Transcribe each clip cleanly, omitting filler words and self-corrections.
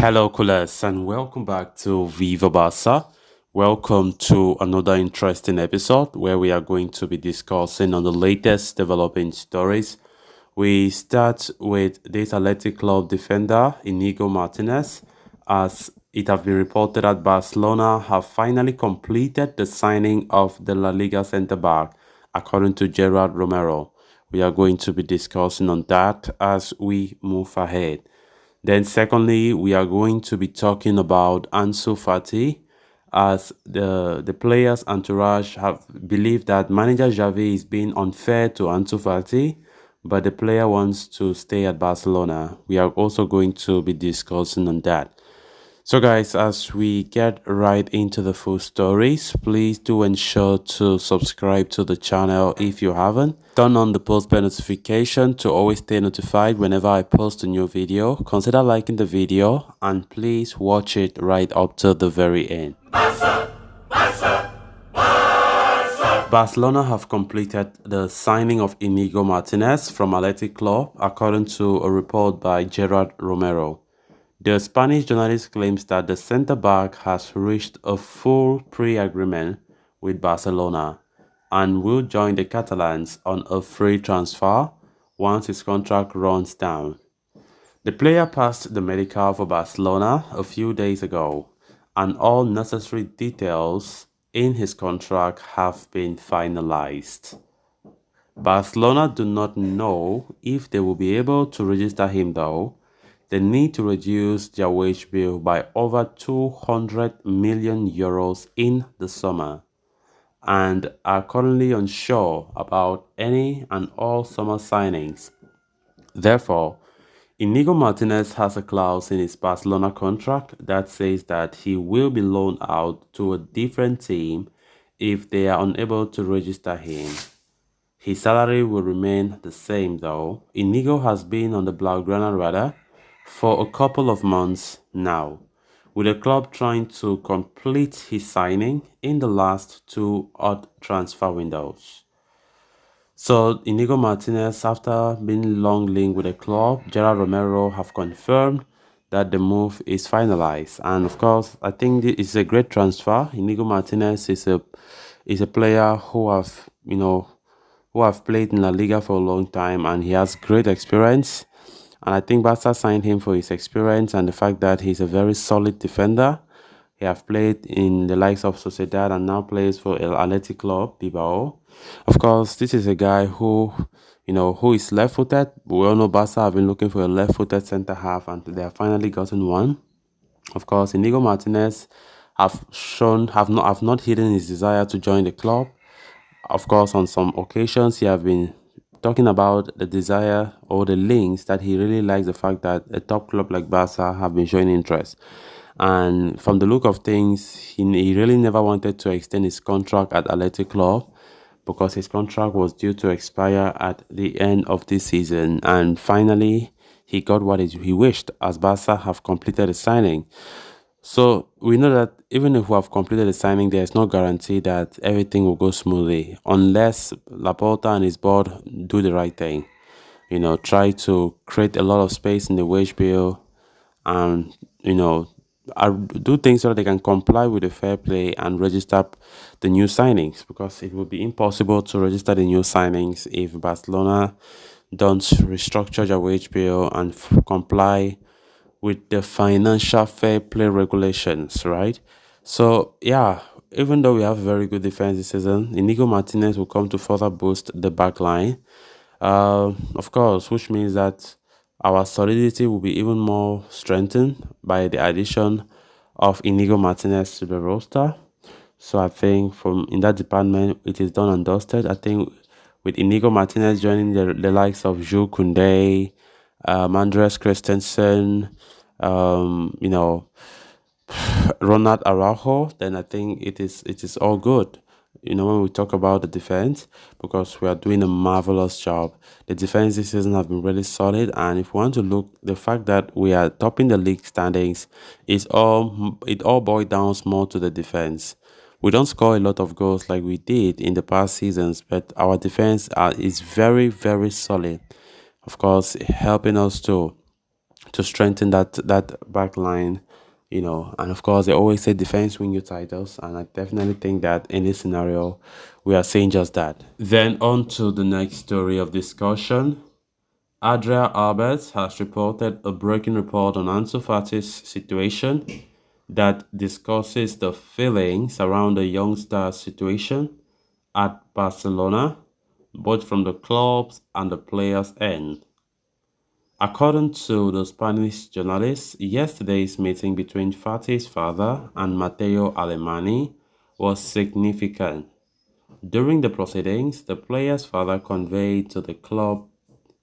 Hello, Kules, and welcome back to Viva Barca. Welcome to another interesting episode where we are going to be discussing on the latest developing stories. We start with this Athletic Club defender, Inigo Martinez, as it has been reported that Barcelona have finally completed the signing of the La Liga centre-back, according to Gerard Romero. We are going to be discussing on that as we move ahead. Then secondly, we are going to be talking about Ansu Fati, as the players' entourage have believed that manager Xavi is being unfair to Ansu Fati, but the player wants to stay at Barcelona. We are also going to be discussing on that. So guys, as we get right into the full stories, please do ensure to subscribe to the channel if you haven't. Turn on the post bell notification to always stay notified whenever I post a new video. Consider liking the video and please watch it right up to the very end. Barcelona have completed the signing of Inigo Martinez from Athletic Club, according to a report by Gerard Romero. The Spanish journalist claims that the centre-back has reached a full pre-agreement with Barcelona and will join the Catalans on a free transfer once his contract runs down. The player passed the medical for Barcelona a few days ago, and all necessary details in his contract have been finalized. Barcelona do not know if they will be able to register him though. They need to reduce their wage bill by over 200 million euros in the summer and are currently unsure about any and all summer signings. Therefore, Inigo Martinez has a clause in his Barcelona contract that says that he will be loaned out to a different team if they are unable to register him. His salary will remain the same though. Inigo has been on the Blaugrana radar for a couple of months now, with the club trying to complete his signing in the last two odd transfer windows. So Inigo Martinez, after being long linked with the club, Gerard Romero have confirmed that the move is finalized. And of course, I think this is a great transfer. Inigo Martinez is a player who have played in La Liga for a long time, and he has great experience. And I think Barca signed him for his experience and the fact that he's a very solid defender. He have played in the likes of Sociedad and now plays for El Athletic Club Bilbao. Of course, this is a guy who is left-footed. We all know Barca have been looking for a left-footed centre half, and they have finally gotten one. Of course, Inigo Martinez have not hidden his desire to join the club. Of course, on some occasions, he have been talking about the desire or the links that he really likes the fact that a top club like Barca have been showing interest. And from the look of things, he really never wanted to extend his contract at Athletic Club because his contract was due to expire at the end of this season. And finally, he got what he wished as Barca have completed the signing. So we know that even if we have completed the signing, there is no guarantee that everything will go smoothly unless Laporta and his board do the right thing. Try to create a lot of space in the wage bill and, do things so that they can comply with the fair play and register the new signings, because it would be impossible to register the new signings if Barcelona don't restructure their wage bill and comply with the financial fair play regulations, right? So yeah, even though we have a very good defense this season, Inigo Martinez will come to further boost the back line. Of course, which means that our solidity will be even more strengthened by the addition of Inigo Martinez to the roster. So I think in that department, it is done and dusted. I think with Inigo Martinez joining the likes of Jules Koundé, Andres Christensen, Ronald Araujo, then I think it is all good. When we talk about the defense, because we are doing a marvelous job. The defense this season have been really solid, and if we want to look, the fact that we are topping the league standings it all boils down more to the defense. We don't score a lot of goals like we did in the past seasons, but our defense is very, very solid. Of course, helping us to to strengthen that back line, and of course they always say defense win you titles, and I definitely think that in this scenario we are saying just that. Then on to the next story of discussion. Adria Alberts has reported a breaking report on Ansu Fati's situation that discusses the feelings around the young star's situation at Barcelona, both from the club's and the players' end. According to the Spanish journalist, yesterday's meeting between Fati's father and Matteo Alemany was significant. During the proceedings, the player's father conveyed to the club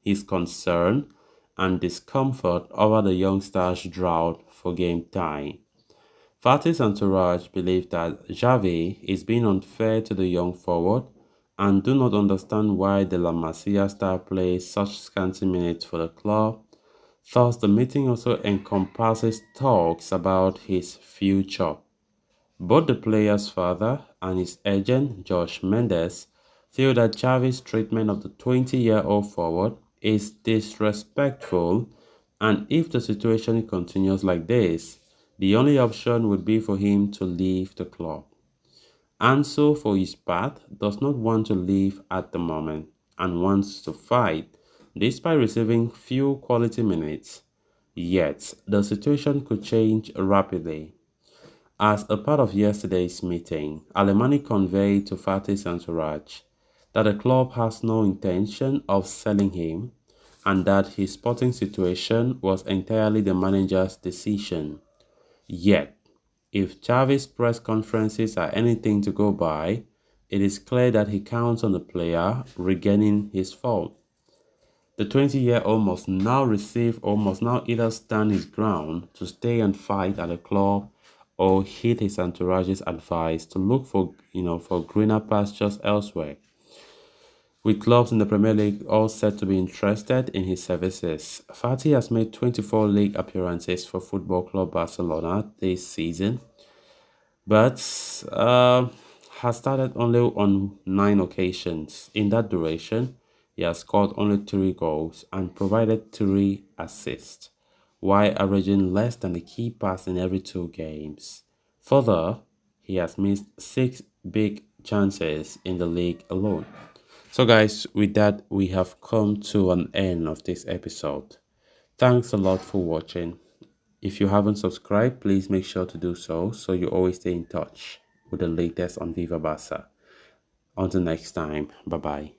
his concern and discomfort over the youngster's drought for game time. Fati's entourage believe that Xavi is being unfair to the young forward and do not understand why the La Masia star plays such scanty minutes for the club. Thus, the meeting also encompasses talks about his future. Both the player's father and his agent, Josh Mendes, feel that Xavi's treatment of the 20-year-old forward is disrespectful, and if the situation continues like this, the only option would be for him to leave the club. Ansu, for his part, does not want to leave at the moment and wants to fight, despite receiving few quality minutes. Yet, the situation could change rapidly. As a part of yesterday's meeting, Alemany conveyed to Fati's entourage that the club has no intention of selling him and that his sporting situation was entirely the manager's decision. Yet, if Xavi's press conferences are anything to go by, it is clear that he counts on the player regaining his form. The 20-year-old must now either stand his ground to stay and fight at the club or heed his entourage's advice to look for greener pastures elsewhere. With clubs in the Premier League all set to be interested in his services, Fati has made 24 league appearances for Football Club Barcelona this season, but has started only on 9 occasions. In that duration, he has scored only 3 goals and provided 3 assists, while averaging less than a key pass in every 2 games. Further, he has missed 6 big chances in the league alone. So guys, with that, we have come to an end of this episode. Thanks a lot for watching. If you haven't subscribed, please make sure to do so you always stay in touch with the latest on Viva Barca. Until next time, bye bye.